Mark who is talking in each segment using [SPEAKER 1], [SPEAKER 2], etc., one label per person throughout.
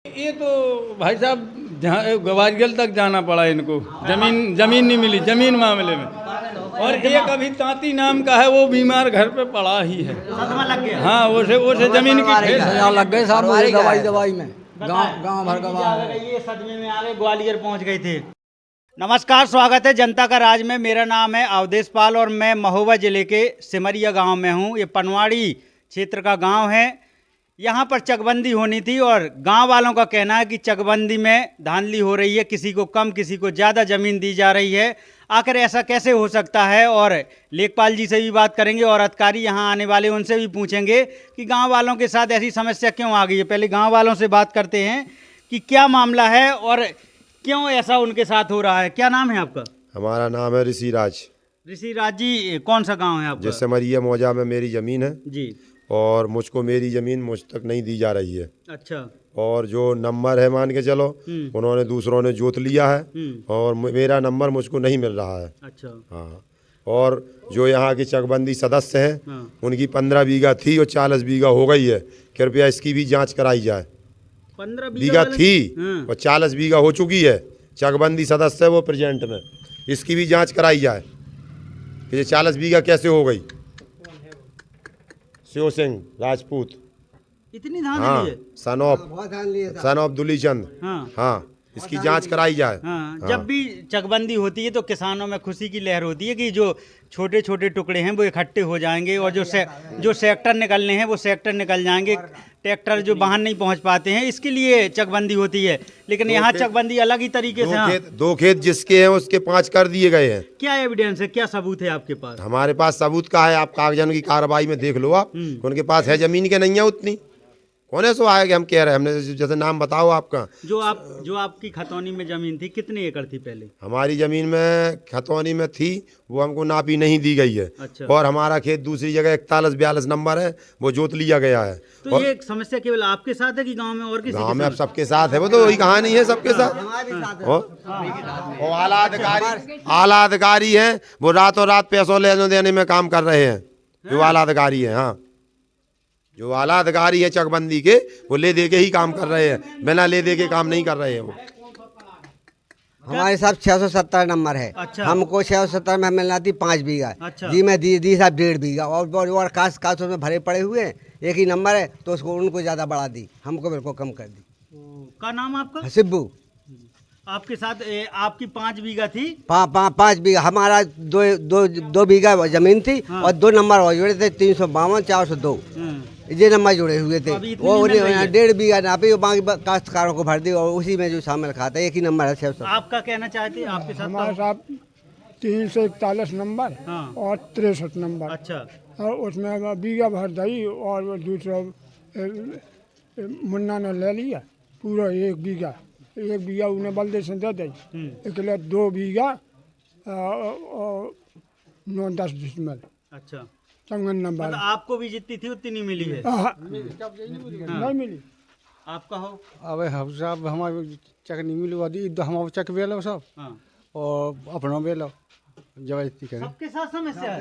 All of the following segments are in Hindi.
[SPEAKER 1] ये तो भाई साहब ग्वालियर तक जाना पड़ा इनको, जमीन नहीं मिली, जमीन मामले में। और एक अभी तांती नाम का है, वो बीमार घर पे पड़ा ही है,
[SPEAKER 2] सदमा लग गया।
[SPEAKER 1] हाँ उसे जमीन की ठेस है।
[SPEAKER 3] यहाँ लग गए साहब मुझे दवाई में गांव भर का
[SPEAKER 2] ये सदमे में आ गए, ग्वालियर पहुंच गए थे। नमस्कार, स्वागत है जनता का राज में। मेरा नाम है अवधेश पाल और मैं महोबा जिले के सिमरिया गांव में हूं। ये पनवाड़ी क्षेत्र का गांव है। यहाँ पर चकबंदी होनी थी और गांव वालों का कहना है कि चकबंदी में धांधली हो रही है, किसी को कम किसी को ज़्यादा ज़मीन दी जा रही है। आखिर ऐसा कैसे हो सकता है? और लेखपाल जी से भी बात करेंगे और अधिकारी यहाँ आने वाले उनसे भी पूछेंगे कि गांव वालों के साथ ऐसी समस्या क्यों आ गई है। पहले गांव वालों से बात करते हैं कि क्या मामला है और क्यों ऐसा उनके साथ हो रहा है। क्या नाम है आपका?
[SPEAKER 4] हमारा नाम है ऋषिराज।
[SPEAKER 2] ऋषिराज जी, कौन सा गाँव है आपका?
[SPEAKER 4] जैसे सिमरिया मौजा में मेरी ज़मीन है
[SPEAKER 2] जी।
[SPEAKER 4] और मुझको मेरी ज़मीन मुझ तक नहीं दी जा रही है।
[SPEAKER 2] अच्छा।
[SPEAKER 4] और जो नंबर है मान के चलो, उन्होंने दूसरों ने जोत लिया है और मेरा नंबर मुझको नहीं मिल रहा है।
[SPEAKER 2] अच्छा।
[SPEAKER 4] हाँ, और जो यहाँ की चकबंदी सदस्य हैं,
[SPEAKER 2] हाँ।
[SPEAKER 4] उनकी 15 बीघा थी और 40 बीघा हो गई है। कृपया इसकी भी जांच कराई जाए।
[SPEAKER 2] 15
[SPEAKER 4] बीघा थी
[SPEAKER 2] हाँ।
[SPEAKER 4] और 40 बीघा हो चुकी है। चकबंदी सदस्य है वो प्रेजेंट में, इसकी भी जांच कराई जाए कि ये 40 बीघा कैसे हो गई। शिव सिंह राजपूत,
[SPEAKER 2] इतनी धान
[SPEAKER 4] हाँ,
[SPEAKER 2] है?
[SPEAKER 4] Son of Dulichand.
[SPEAKER 2] हाँ।
[SPEAKER 4] हाँ, इसकी जांच कराई जाए।
[SPEAKER 2] हाँ। जब भी चकबंदी होती है तो किसानों में खुशी की लहर होती है कि जो छोटे छोटे टुकड़े हैं वो इकट्ठे हो जाएंगे और जो सेक्टर निकलने हैं वो सेक्टर निकल जाएंगे। ट्रैक्टर जो वाहन नहीं पहुंच पाते हैं, इसके लिए चकबंदी होती है। लेकिन यहाँ चकबंदी अलग ही तरीके से। हाँ।
[SPEAKER 4] दो खेत जिसके हैं उसके 5 कर दिए गए हैं।
[SPEAKER 2] क्या एविडेंस है, क्या सबूत है आपके पास?
[SPEAKER 4] हमारे पास सबूत का है, आप कागजात की कार्रवाई में देख लो आप। उनके पास है, जमीन के नहीं है उतनी। कौन है सो आया कि हम कह रहे हैं, हमने जैसे नाम बताओ आपका।
[SPEAKER 2] जो आपकी खतौनी में जमीन थी, कितने एकड़ थी पहले?
[SPEAKER 4] हमारी जमीन में खतौनी में थी, वो हमको नापी नहीं दी गई है।
[SPEAKER 2] अच्छा।
[SPEAKER 4] और हमारा खेत दूसरी जगह 41-42 नंबर है, वो जोत लिया गया है।
[SPEAKER 2] तो ये समस्या केवल आपके साथ है कि गांव में और किसी
[SPEAKER 4] गाँव
[SPEAKER 2] के
[SPEAKER 4] में अब
[SPEAKER 2] साथ?
[SPEAKER 4] सबके साथ है, वो तो वही कहानी है सबके साथ। और आला अधिकारी हैं, वो रातों रात पैसों लेने देने में काम कर रहे हैं। जो आला अधिकारी है, हाँ, जो आला अधिकारी है चकबंदी के, वो ले दे के ही काम कर रहे हैं, बिना ले दे के काम नहीं कर रहे हैं वो।
[SPEAKER 3] हमारे साहब 670 नंबर है।
[SPEAKER 2] अच्छा।
[SPEAKER 3] हमको 670 में मिलना थी 5 बीघा।
[SPEAKER 2] अच्छा।
[SPEAKER 3] जी मैं दी साहब 1.5 बीघा और काश उसमें भरे पड़े हुए हैं। एक ही नंबर है तो उसको उनको ज़्यादा बढ़ा दी, हमको बिल्कुल कम कर दी।
[SPEAKER 2] का नाम आपका?
[SPEAKER 3] हसिब्बू।
[SPEAKER 2] आपके साथ आपकी 5 बीघा थी?
[SPEAKER 3] 5 बीघा हमारा दो बीघा जमीन थी।
[SPEAKER 2] हाँ।
[SPEAKER 3] और 2 नंबर और जुड़े थे, 352 402 ये नंबर जुड़े हुए थे।
[SPEAKER 2] अभी इतनी
[SPEAKER 3] वो
[SPEAKER 2] नहीं मिल रही है?
[SPEAKER 3] 1.5 बीघा नापी, बाकी काश्तकारों को भर दी और उसी में जो शामिल खाता है। एक ही नंबर है 600।
[SPEAKER 2] आपका कहना चाहते आपके साथ?
[SPEAKER 5] हमारे साथ 341 नंबर
[SPEAKER 2] हाँ।
[SPEAKER 5] और 63 नंबर।
[SPEAKER 2] अच्छा।
[SPEAKER 5] और उसमें बीघा भर दई और वो दूसरा मुन्ना ने ले लिया पूरा 1 बीघा। 1 बीघा उन्हें बल्दे से दे दी, इसलिए 2 बीघा 9-10 डिसमिल
[SPEAKER 2] अच्छा।
[SPEAKER 5] Changan number.
[SPEAKER 2] मतलब आपको भी जितनी थी उतनी नहीं मिली है?
[SPEAKER 5] नहीं मिली।
[SPEAKER 2] आपका हो?
[SPEAKER 6] अबे हम साहब हमारे चक नहीं मिलवा दी, हम चक बेलो सब
[SPEAKER 2] हाँ।
[SPEAKER 6] और अपना बेलो जबरदस्ती करें।
[SPEAKER 2] सबके साथ समस्या है।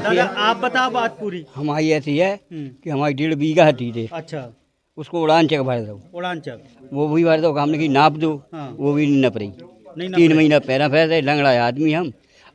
[SPEAKER 2] दादा, आप बताओ बात पूरी।
[SPEAKER 7] हमारी ऐसी है कि हमारी 1.5 बीघा थी थे,
[SPEAKER 2] अच्छा।
[SPEAKER 7] उसको उड़ान चक भर दो,
[SPEAKER 2] उड़ान चक।
[SPEAKER 7] वो भी भर दो, हमने की नाप दो,
[SPEAKER 2] हाँ।
[SPEAKER 7] वो भी नहीं नप रही।
[SPEAKER 2] नहीं नप
[SPEAKER 7] 3
[SPEAKER 2] रही।
[SPEAKER 7] महीना पैरा फैर रहे, लंगड़ा आदमी हम।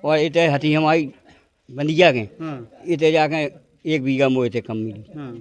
[SPEAKER 7] और इतने हथी हमारी बंदिया के
[SPEAKER 2] हाँ।
[SPEAKER 7] इतने जाके 1 बीघा मोए थे कम मिली,
[SPEAKER 2] हाँ।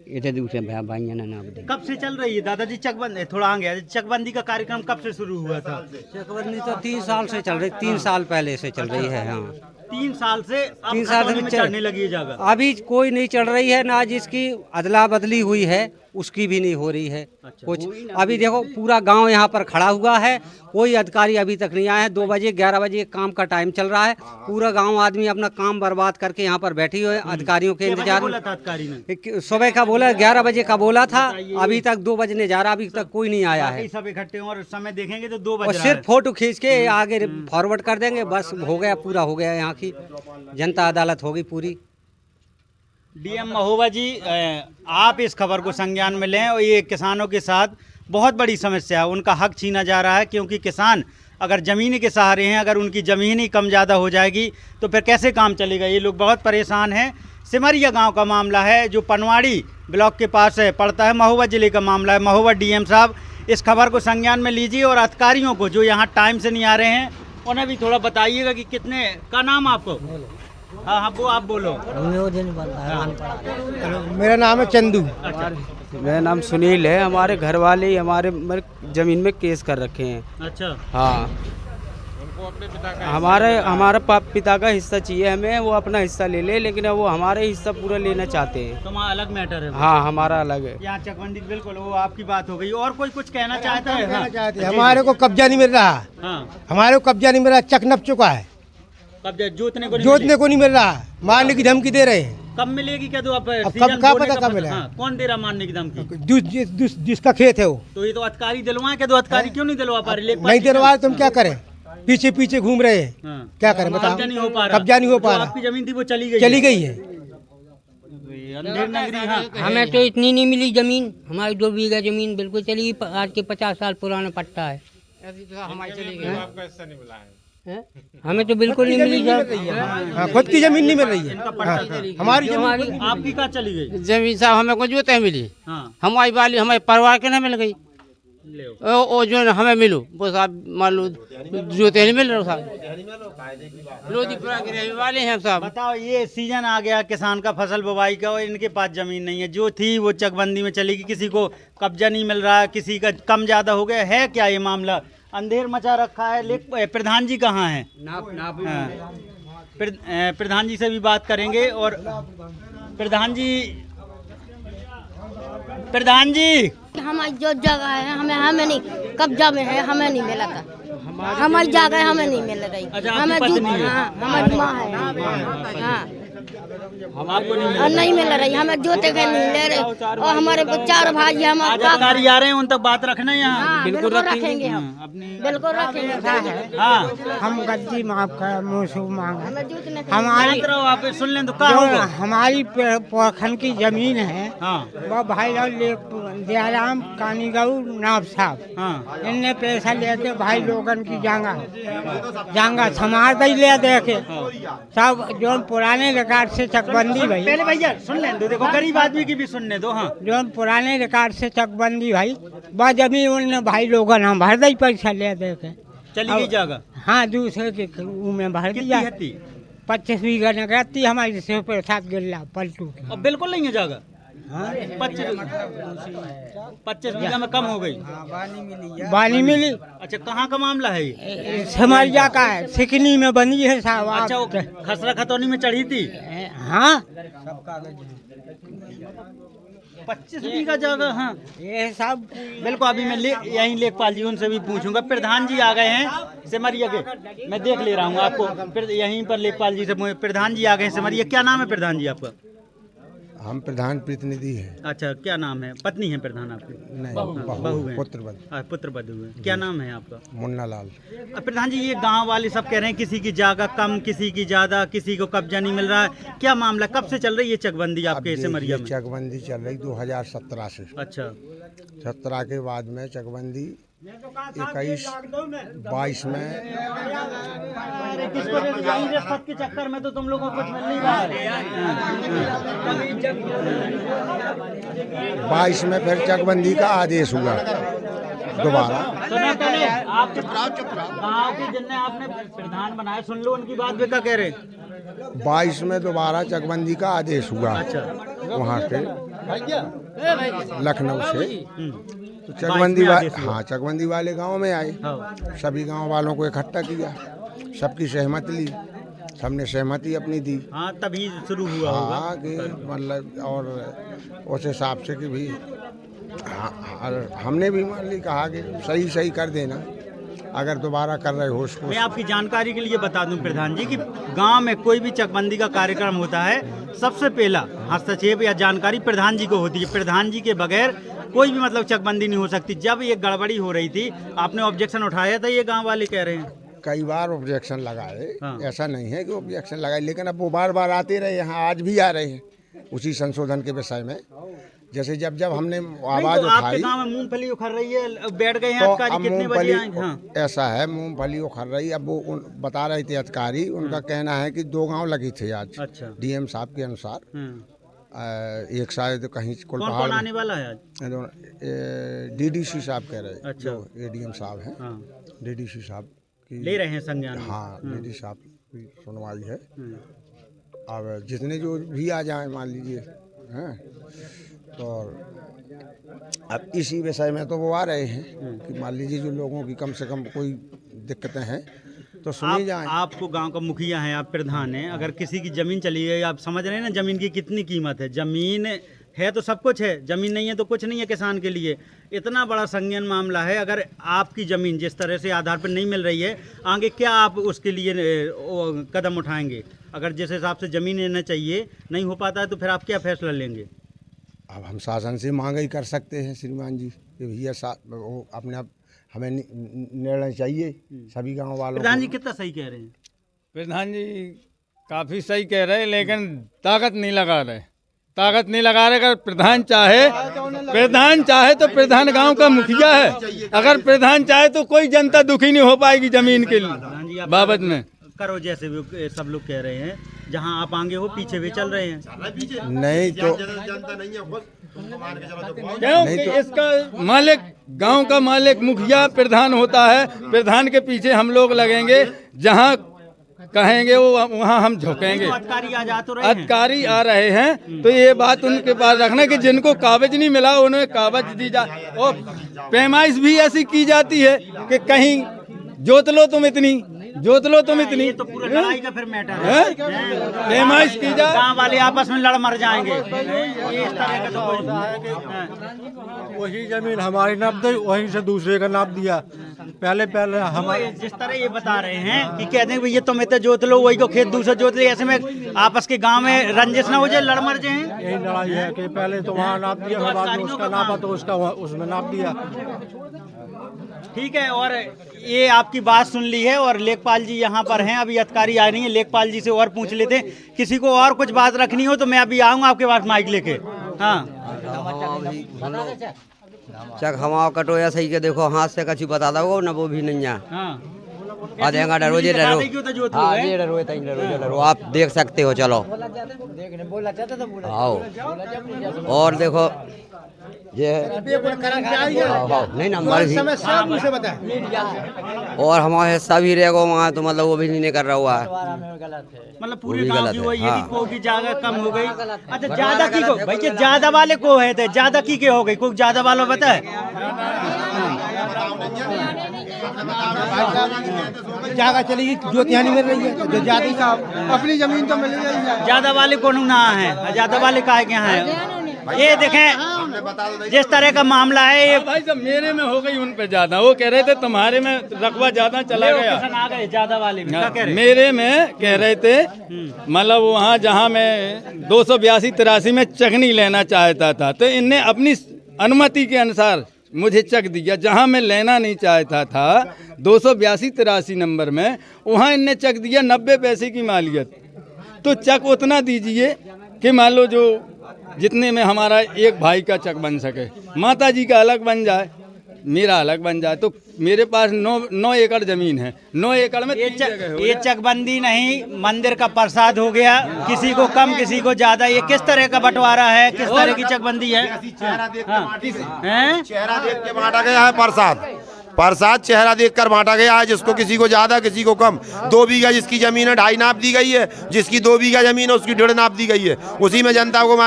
[SPEAKER 7] इतने दूसरे भाइयों ने नाप दे।
[SPEAKER 2] कब से चल रही है दादाजी चकबंदी? थोड़ा आ गया, चकबंदी का कार्यक्रम कब से शुरू हुआ था?
[SPEAKER 8] चकबंदी तो 3 साल से चल रही, 3 साल पहले से चल रही है। हाँ,
[SPEAKER 2] 3 साल से अब
[SPEAKER 8] 3 साल
[SPEAKER 2] खतौनी में
[SPEAKER 8] से
[SPEAKER 2] चढ़ने लगी है जगह।
[SPEAKER 8] अभी कोई नहीं चढ़ रही है ना, जिसकी अदला बदली हुई है उसकी भी नहीं हो रही है कुछ। अभी देखो पूरा गांव यहाँ पर खड़ा हुआ है, कोई अधिकारी अभी तक नहीं आए हैं। 2 बजे 11 बजे काम का टाइम चल रहा है, पूरा गांव आदमी अपना काम बर्बाद करके यहाँ पर बैठी हुए अधिकारियों के इंतजार
[SPEAKER 2] बोला
[SPEAKER 8] में।
[SPEAKER 2] था अधिकारी ने?
[SPEAKER 8] सुबह का बोला, 11 बजे का बोला था, अभी तक 2 बजने जा रहा, अभी तक कोई नहीं आया है।
[SPEAKER 2] बाकी सब इकट्ठे हों और समय देखेंगे तो 2 बज
[SPEAKER 8] और
[SPEAKER 2] रहा
[SPEAKER 8] सिर्फ
[SPEAKER 2] है।
[SPEAKER 8] फोटो खींच के आगे फॉरवर्ड कर देंगे, बस हो गया, पूरा हो गया। यहाँ की जनता अदालत होगी पूरी।
[SPEAKER 2] डीएम महोबा जी, आप इस खबर को संज्ञान में लें और ये किसानों के साथ बहुत बड़ी समस्या है, उनका हक छीना जा रहा है क्योंकि किसान अगर ज़मीन के सहारे हैं, अगर उनकी ज़मीन ही कम ज़्यादा हो जाएगी तो फिर कैसे काम चलेगा। ये लोग बहुत परेशान हैं। सिमरिया गांव का मामला है जो पनवाड़ी ब्लॉक के पास है, पड़ता है, महोबा ज़िले का मामला है। महोबा डीएम साहब इस खबर को संज्ञान में लीजिए और अधिकारियों को जो यहाँ टाइम से नहीं आ रहे हैं उन्हें भी थोड़ा बताइएगा कि कितने का नाम आपको। हाँ हाँ, वो आप बोलो।
[SPEAKER 6] मेरा नाम है चंदू।
[SPEAKER 9] मेरा नाम सुनील है। हमारे घर वाले ही हमारे जमीन में केस कर रखे हैं।
[SPEAKER 2] अच्छा,
[SPEAKER 9] हाँ, हमारा पिता का हिस्सा चाहिए हमें, वो अपना हिस्सा ले ले, लेकिन वो हमारे हिस्सा पूरा लेना चाहते हैं।
[SPEAKER 2] तो वहाँ अलग मैटर है।
[SPEAKER 9] हाँ, हमारा अलग है।
[SPEAKER 2] यहाँ चकबंदी बिल्कुल, वो आपकी बात हो गई। और कोई कुछ कहना चाहता है? हाँ।
[SPEAKER 6] हमारे को कब्जा नहीं मिल रहा।
[SPEAKER 2] हाँ,
[SPEAKER 6] हमारे को कब्जा नहीं मिल रहा, चक नप चुका है।
[SPEAKER 2] कब्जा जोतने को
[SPEAKER 6] नहीं मिल रहा, मारने की धमकी दे रहे हैं।
[SPEAKER 2] कब मिलेगी क्या? तो आप
[SPEAKER 6] कब का पता कब मिलेगा?
[SPEAKER 2] हाँ, कौन दे रहा मारने की धमकी?
[SPEAKER 6] जिसका खेत है वो।
[SPEAKER 2] तो ये तो अधिकारी दिलवाए क्या? तो अधिकारी क्यों नहीं दिलवा पा रहे?
[SPEAKER 6] नहीं दिलवा, तुम क्या करें, पीछे पीछे घूम रहे हैं।
[SPEAKER 2] हाँ।
[SPEAKER 6] क्या करें बताओ,
[SPEAKER 2] कब्जा नहीं हो पा रहा।
[SPEAKER 6] कब्जा नहीं हो पा
[SPEAKER 2] जो
[SPEAKER 6] रहा।
[SPEAKER 2] आपकी जमीन थी वो चली गई
[SPEAKER 6] है।
[SPEAKER 2] अंधेर नगरी। हाँ,
[SPEAKER 7] हमें तो इतनी नहीं मिली ज़मीन, हमारी 2 बीघा ज़मीन बिल्कुल चली गई। आज के 50 साल पुराना पट्टा है। हमें तो बिल्कुल नहीं मिली सर।
[SPEAKER 6] खुद की जमीन नहीं मिल रही है। हमारी
[SPEAKER 2] आपकी कहाँ चली गई
[SPEAKER 9] जमीन साहब हमें को जोते मिली।
[SPEAKER 2] हाँ,
[SPEAKER 9] हमारी वाली हमारे परिवार के नहीं मिल गई। ओ जो हमें मिलू वो साहब मान लो जोते नहीं मिल रहे साहब, लोधीपुरा के रहने वाले हैं साहब।
[SPEAKER 2] बताओ, ये सीजन आ गया किसान का फसल बुवाई का और इनके पास जमीन नहीं है। जो थी वो चकबंदी में चलेगी, किसी को कब्जा नहीं मिल रहा, किसी का कम ज्यादा हो गया है। क्या ये मामला अंधेर मचा रखा है। प्रधान जी कहाँ हैं? हाँ। प्रधान जी से भी बात करेंगे। और प्रधान जी
[SPEAKER 10] हमारी जो जगह है हमें नहीं, कब्जा में है, हमें नहीं मिला था। हमारी जगह हमें नहीं मिल रही।
[SPEAKER 2] अच्छा,
[SPEAKER 10] हमें हमारी माँ है। हाँ, नहीं मिल रही, हमें जोते के नहीं ले रहे। और हमारे 4 भाई हम
[SPEAKER 2] अधिकारी आ रहे हैं, उन तक बात रखना है यहाँ।
[SPEAKER 10] बिल्कुल रखेंगे हम, बिल्कुल रखेंगे।
[SPEAKER 2] हाँ,
[SPEAKER 6] हम गलती माफ कर, मुँह मांग।
[SPEAKER 2] हमारी आप सुन लें तो क्या होगा?
[SPEAKER 6] हमारी पोखन की जमीन है,
[SPEAKER 2] हाँ,
[SPEAKER 6] वो भाई दयाराम कानीगऊ नाब साहब,
[SPEAKER 2] हाँ,
[SPEAKER 6] इनने पैसा लेके भाई लोगन की जांगा समार दई ले देके सब जो पुराने रिकॉर्ड से चकबंदी भाई।
[SPEAKER 2] पहले भैया सुन लें दो, देखो गरीब आदमी की भी सुनने दो। हाँ,
[SPEAKER 6] जो पुराने रिकॉर्ड से चकबंदी भाई वह जमीन उनने भाई लोगन हम भर दई पैसा ले देके
[SPEAKER 2] चली गई जगह।
[SPEAKER 6] हाँ, दूसरे के में भर दिया। 25 बीघा ने कहती हमारी से पर साथ गिल्ला पलटू।
[SPEAKER 2] अब बिल्कुल नहीं है जगह। 25 बीघा में कम हो गई।
[SPEAKER 6] बानी मिली।
[SPEAKER 2] अच्छा, कहाँ का मामला है ये?
[SPEAKER 6] सिमरिया का है, सिकनी में बनी है साहब।
[SPEAKER 2] अच्छा, वो खसरा खतौनी में चढ़ी थी।
[SPEAKER 6] हाँ,
[SPEAKER 2] 25 बीघा जगह। हाँ,
[SPEAKER 6] ये सब
[SPEAKER 2] बिल्कुल। अभी मैं यहीं लेखपाल जी उनसे भी पूछूंगा। प्रधान जी आ गए हैं सिमरिया के, मैं देख ले रहा हूँ आपको। फिर यहीं पर लेखपाल जी से प्रधान जी आ गए हैं सिमरिया। क्या नाम है प्रधान जी आपका?
[SPEAKER 4] हम प्रधान प्रतिनिधि हैं।
[SPEAKER 2] अच्छा, क्या नाम है? पत्नी है प्रधान आपकी?
[SPEAKER 4] नहीं,
[SPEAKER 2] बहू है। पुत्र बधू है। क्या नाम है आपका?
[SPEAKER 4] मुन्ना लाल।
[SPEAKER 2] प्रधान जी, ये गांव वाले सब कह रहे हैं किसी की जगह कम, किसी की ज्यादा, किसी को कब्जा नहीं मिल रहा है। क्या मामला, कब से चल रही है चकबंदी आपके सिमरिया में?
[SPEAKER 4] चकबंदी चल रही 2017 से।
[SPEAKER 2] अच्छा,
[SPEAKER 4] 17 के बाद में चकबंदी 21-22 में।
[SPEAKER 2] के चक्कर में तो तुम लोगों को कुछ मिल नहीं रहा है।
[SPEAKER 4] 22 में फिर चकबंदी का आदेश हुआ दोबारा।
[SPEAKER 2] आप गाँव के जिनने आपने प्रधान बनाया, सुन लो उनकी बात भी क्या कह रहे।
[SPEAKER 4] 22 में दोबारा चकबंदी का आदेश हुआ।
[SPEAKER 2] अच्छा,
[SPEAKER 4] वहाँ से लखनऊ से तो चकबंदी वाले, हाँ, चकबंदी वाले गांव में आए। सभी गांव वालों को इकट्ठा किया, सबकी सहमति ली, सबने सहमति अपनी दी।
[SPEAKER 2] हाँ, तभी शुरू हुआ होगा।
[SPEAKER 4] हाँ, कि मतलब और उस हिसाब से कि भी हाँ, हमने भी मान ली, कहा कि सही कर देना अगर दोबारा कर रहे हो उसको।
[SPEAKER 2] मैं आपकी जानकारी के लिए बता दूं प्रधान जी कि गांव में कोई भी चकबंदी का कार्यक्रम होता है, सबसे पहला हस्तक्षेप या जानकारी प्रधान जी को होती है। प्रधान जी के बगैर कोई भी मतलब चकबंदी नहीं हो सकती। जब ये गड़बड़ी हो रही थी, आपने ऑब्जेक्शन उठाया था, ये गांव वाले कह रहे हैं।
[SPEAKER 4] कई बार ऑब्जेक्शन लगाए।
[SPEAKER 2] हाँ।
[SPEAKER 4] ऐसा नहीं है कि ऑब्जेक्शन लगाए, लेकिन अब वो बार आते रहे, यहाँ आज भी आ रहे हैं उसी संशोधन के विषय में।
[SPEAKER 11] जैसे जब जब हमने आवाज
[SPEAKER 2] तो आपके
[SPEAKER 11] उठाई
[SPEAKER 2] गांव में मूंगफली उखड़ रही है, बैठ गए हैं
[SPEAKER 11] तो
[SPEAKER 2] अधिकारी,
[SPEAKER 11] अब
[SPEAKER 2] कितने बजे आएंगे? हाँ।
[SPEAKER 11] ऐसा है, मूंगफली उखड़ रही। अब वो बता रहे थे अधिकारी, उनका कहना है कि 2 गांव लगी थी आज।
[SPEAKER 2] अच्छा।
[SPEAKER 11] डीएम साहब के अनुसार एक शायद कहीं
[SPEAKER 2] कौन कौन आने वाला है आज?
[SPEAKER 11] डीडीसी साहब कह रहे हैं।
[SPEAKER 2] अच्छा।
[SPEAKER 11] जो एडीएम साहब हैं, डीडीसी साहब की
[SPEAKER 2] ले रहे हैं संज्ञान?
[SPEAKER 11] हाँ, डीडी साहब की सुनवाई है। अब जितने जो भी आ जाए मान लीजिए, हैं, तो अब इसी विषय में तो वो आ रहे हैं कि मान लीजिए जो लोगों की कम से कम कोई दिक्कतें हैं तो सुनी जाए।
[SPEAKER 2] आपको गांव का मुखिया है, आप प्रधान हैं, अगर किसी की जमीन चली गई, आप समझ रहे हैं ना जमीन की कितनी कीमत है। जमीन है तो सब कुछ है, जमीन नहीं है तो कुछ नहीं है किसान के लिए। इतना बड़ा संज्ञान मामला है। अगर आपकी ज़मीन जिस तरह से आधार पर नहीं मिल रही है, आगे क्या आप उसके लिए कदम उठाएंगे? अगर जिस हिसाब से ज़मीन लेना चाहिए नहीं हो पाता है तो फिर आप क्या फैसला लेंगे?
[SPEAKER 11] अब हम शासन से मांग ही कर सकते हैं श्रीमान जी कि भैया वो अपने आप हमें निर्णय चाहिए सभी गांव वालों।
[SPEAKER 2] प्रधान जी कितना सही कह रहे हैं?
[SPEAKER 1] प्रधान जी काफ़ी सही कह रहे हैं, लेकिन ताकत नहीं लगा रहे। अगर प्रधान चाहे तो प्रधान गांव का मुखिया है। अगर प्रधान चाहे तो कोई जनता दुखी नहीं हो पाएगी जमीन के लिए बाबत में।
[SPEAKER 2] करो जैसे भी सब लोग कह रहे हैं, जहां आप आगे हो पीछे भी चल रहे हैं।
[SPEAKER 11] नहीं तो
[SPEAKER 1] क्योंकि इसका मालिक गांव का मालिक मुखिया प्रधान होता है। प्रधान के पीछे हम लोग लगेंगे, जहां कहेंगे वो वहाँ हम झुकेंगे। अधिकारी आ रहे हैं तो ये बात उनके पास रखना कि जिनको कागज नहीं मिला उन्हें कागज दी जाए। और पैमाइश भी ऐसी की जाती है कि कहीं जोत लो तुम इतनी,
[SPEAKER 2] तो पूरा लड़ाई का फिर मैटर है।
[SPEAKER 1] पैमाइश की जाए,
[SPEAKER 2] गाँव वाले आपस में लड़ मर जाएंगे। ये इस तरह का तो
[SPEAKER 12] वही जमीन हमारी नाप दी, वहीं से दूसरे का नाप दिया। पहले हमारे
[SPEAKER 2] जिस तरह ये बता रहे हैं कि कहते हैं भैया तुम इतना जोत लो, वही को खेत दूसरा जोत ले, ऐसे में आपस के गांव में रंजिश ना हो जाए, लड़ मर जाए।
[SPEAKER 12] यही लड़ाई है कि पहले तो वहाँ नाप दिया, बाद में उसका नापा तो उसका उसमें नाप दिया।
[SPEAKER 2] ठीक है, और ये आपकी बात सुन ली है। और लेखपाल जी यहाँ पर हैं, अभी अधिकारी आए नहीं है, लेखपाल जी से और पूछ लेते हैं। किसी को और कुछ बात रखनी हो तो मैं अभी आऊँगा आपके पास माइक लेके। हाँ,
[SPEAKER 3] चक हमारा कटो या सही के देखो हाथ से कछु बता दो ना, वो भी नहीं है। आ देगा डरो जे डरो, हाँ ये डरो डरो आप देख सकते हो। चलो आओ और देखो ये नहीं नंबर भी और हमारे हिस्सा भी रहेगा वहाँ, तो मतलब वो भी नहीं कर रहा हुआ है।
[SPEAKER 2] मतलब पूरे गांव की वही है कि कोई की जगह कम हो गई। अच्छा ज्यादा की को भाई के ज्यादा वाले को है थे, ज्यादा की के हो गई, कोई ज्यादा वाला पता है?
[SPEAKER 12] जगह चलेगी ज्योतियाँ नहीं मिल रही है, जो ज्यादा अपनी जमीन तो मिल रही है।
[SPEAKER 2] ज्यादा वाले कौन ना है, ज्यादा वाले का यहाँ है। ये देखें जिस तरह का मामला है ये
[SPEAKER 1] भाई साहब मेरे में हो गई उन पे ज्यादा। वो कह रहे थे तुम्हारे में रकबा ज्यादा चला गया,
[SPEAKER 2] आ गए ज्यादा वाले में। क्या कह रहे?
[SPEAKER 1] मेरे में कह रहे थे मतलब वहाँ जहाँ मैं 282-83 में चकनी लेना चाहता था तो इनने अपनी अनुमति के अनुसार मुझे चक दिया। जहाँ मैं लेना नहीं चाहता था 282-83 नंबर में, वहाँ इनने चक दिया 90 पैसे की मालियत। तो चक उतना दीजिए कि मान लो जो जितने में हमारा एक भाई का चक बन सके, माता जी का अलग बन जाए, मेरा अलग बन जाए। तो मेरे पास 9 एकड़ जमीन है, 9 एकड़ में
[SPEAKER 2] ये चकबंदी नहीं, मंदिर का प्रसाद हो गया, किसी को कम किसी को ज्यादा। ये किस तरह का बंटवारा है, किस तरह की चकबंदी है?
[SPEAKER 4] चेहरा देख के बांटा गया है प्रसाद चेहरा देखकर बांटा गया है, जिसको किसी को ज्यादा किसी को कम। 2 बीघा जिसकी जमीन है 2.5 नाप दी गई है, जिसकी 2 बीघा जमीन है उसकी 1.5 नाप दी गई है। उसी में जनता को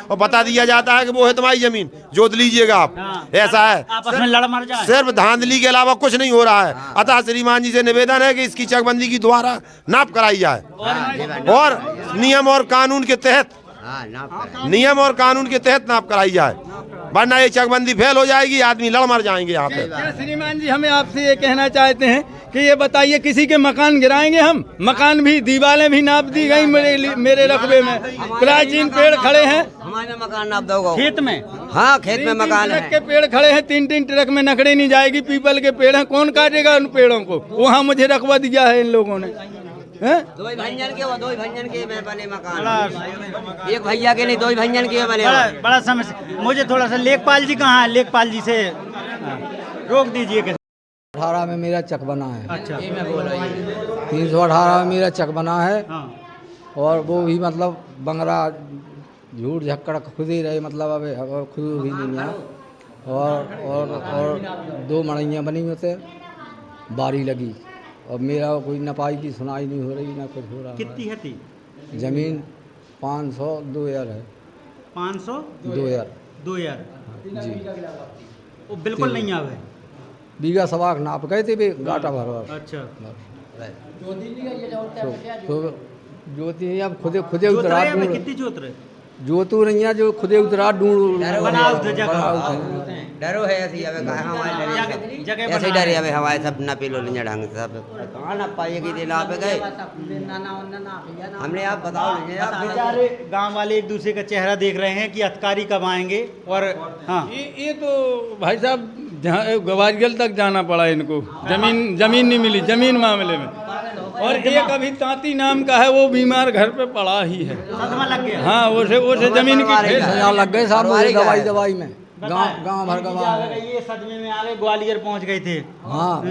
[SPEAKER 4] और बता दिया जाता है कि वो है तुम्हारी जमीन, जोत लीजिएगा आप। ऐसा है,
[SPEAKER 2] आपस में लड़ मर जाए।
[SPEAKER 4] सिर्फ धांधली के अलावा कुछ नहीं हो रहा है। अतः श्रीमान जी से निवेदन है कि इसकी चकबंदी की द्वारा नाप कराई जाए और नियम और कानून के तहत नाप कराई जाए, वरना ये चकबंदी फेल हो जाएगी, आदमी लड़ मर जाएंगे यहाँ पे।
[SPEAKER 1] श्रीमान जी हमें आपसे ये कहना चाहते हैं कि ये बताइए किसी के मकान गिराएंगे हम? मकान भी दीवारें भी नाप दी गई मेरे रकबे में। प्राचीन पेड़ खड़े हैं,
[SPEAKER 3] हमारे मकान नाप दोगे
[SPEAKER 2] खेत में?
[SPEAKER 3] हाँ खेत में मकान है।
[SPEAKER 1] के पेड़ खड़े हैं, 3-3 ट्रक में नकड़ी नहीं जाएगी। पीपल के पेड़ हैं, कौन काटेगा उन पेड़ों को? वहाँ मुझे रकबा दिया है इन लोगों ने। हैं?
[SPEAKER 3] दो भंजन के वो दो भंजन के मैं बने मकान एक भैया के नहीं दो भंजन के बने
[SPEAKER 2] बड़ा समस्या। मुझे थोड़ा सा लेखपाल जी कहाँ है, लेखपाल जी से रोक दीजिए।
[SPEAKER 13] 18 में मेरा चक बना है।
[SPEAKER 2] अच्छा
[SPEAKER 13] 318 में मेरा चक बना है।
[SPEAKER 2] हाँ।
[SPEAKER 13] और वो भी मतलब बंगला झूठ झक्कड़ खुद ही रहे, मतलब अब खुद भी नहीं है। और 2 मड़ैयाँ बनी होते, बारी लगी, और मेरा कोई नपाई की सुनाई नहीं हो रही, ना कुछ हो रहा।
[SPEAKER 2] कितनी है थी
[SPEAKER 13] जमीन? 502 यार है।
[SPEAKER 2] 502 यार
[SPEAKER 13] जी।
[SPEAKER 2] वो बिल्कुल नहीं आवे।
[SPEAKER 13] बीघा सवाक नाप गए थे भी गाटा भर।
[SPEAKER 2] अच्छा
[SPEAKER 13] तो ज्योति अब खुदे उतरा
[SPEAKER 2] कितनी जोत रहे?
[SPEAKER 13] जोतू नहीं है, जो खुदे उतरा ढूंढ
[SPEAKER 3] डरो है ऐसी हमें कहा हमारे
[SPEAKER 2] जगह
[SPEAKER 3] ऐसे डरे हमें हवाए सब न पेलो लिंजा ढंग से सब कहाँ न पाएगी दिल आप गए हमने आप बताओ
[SPEAKER 2] बेचारे गांव वाले एक दूसरे का चेहरा देख रहे हैं कि अधिकारी कब आएंगे। और हाँ
[SPEAKER 1] ये तो भाई साहब जहाँ गवाजगल तक जाना पड़ा इनको, जमीन नहीं मिली जमीन मामले में। और एक अभी तांती नाम का है, वो बीमार घर पे पड़ा ही है,
[SPEAKER 2] सदमा लग गया।
[SPEAKER 1] हाँ वो जमीन की
[SPEAKER 13] यहाँ लग गए साहब, दवाई में गांव भर गवा।
[SPEAKER 2] ये सदमे में आ गए, ग्वालियर पहुंच गए थे।
[SPEAKER 13] हाँ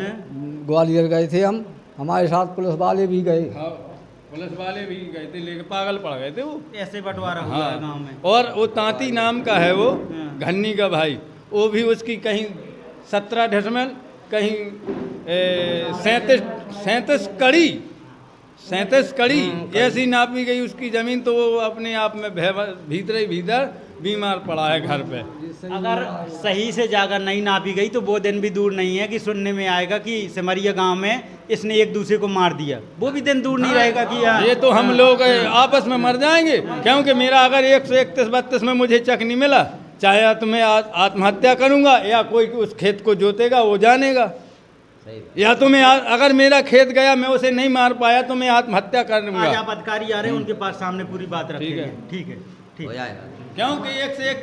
[SPEAKER 13] ग्वालियर गए थे हम, हमारे साथ पुलिस वाले भी गए।
[SPEAKER 1] हाँ, पुलिस वाले भी गए थे, लेके पागल पड़ गए थे वो।
[SPEAKER 2] ऐसे बंटवारा हुआ है गाँव में।
[SPEAKER 1] और वो तांती नाम का है वो घन्नी का भाई, वो भी उसकी कहीं 17 डेसिमल, कहीं 37 कड़ी ऐसी नापी गई उसकी ज़मीन। तो वो अपने आप में भीतर बीमार पड़ा है घर पे।
[SPEAKER 2] अगर सही से जाकर नहीं नापी गई तो वो दिन भी दूर नहीं है कि सुनने में आएगा कि सिमरिया गांव में इसने एक दूसरे को मार दिया। वो भी दिन दूर नहीं रहेगा कि
[SPEAKER 1] ये तो हम लोग आपस में मर जाएंगे, क्योंकि मेरा अगर 131-32 में मुझे चक नहीं मिला, चाहे तो मैं आत्महत्या करूंगा या कोई उस खेत को जोतेगा वो जानेगा, या तो मैं अगर मेरा खेत गया मैं उसे नहीं मार पाया तो मैं आत्महत्या करूंगा।
[SPEAKER 2] आज आप अधिकारी आ रहे हैं, उनके पास सामने पूरी बात रखेंगे। ठीक है
[SPEAKER 3] हो जाएगा
[SPEAKER 1] क्योंकि 1 से 1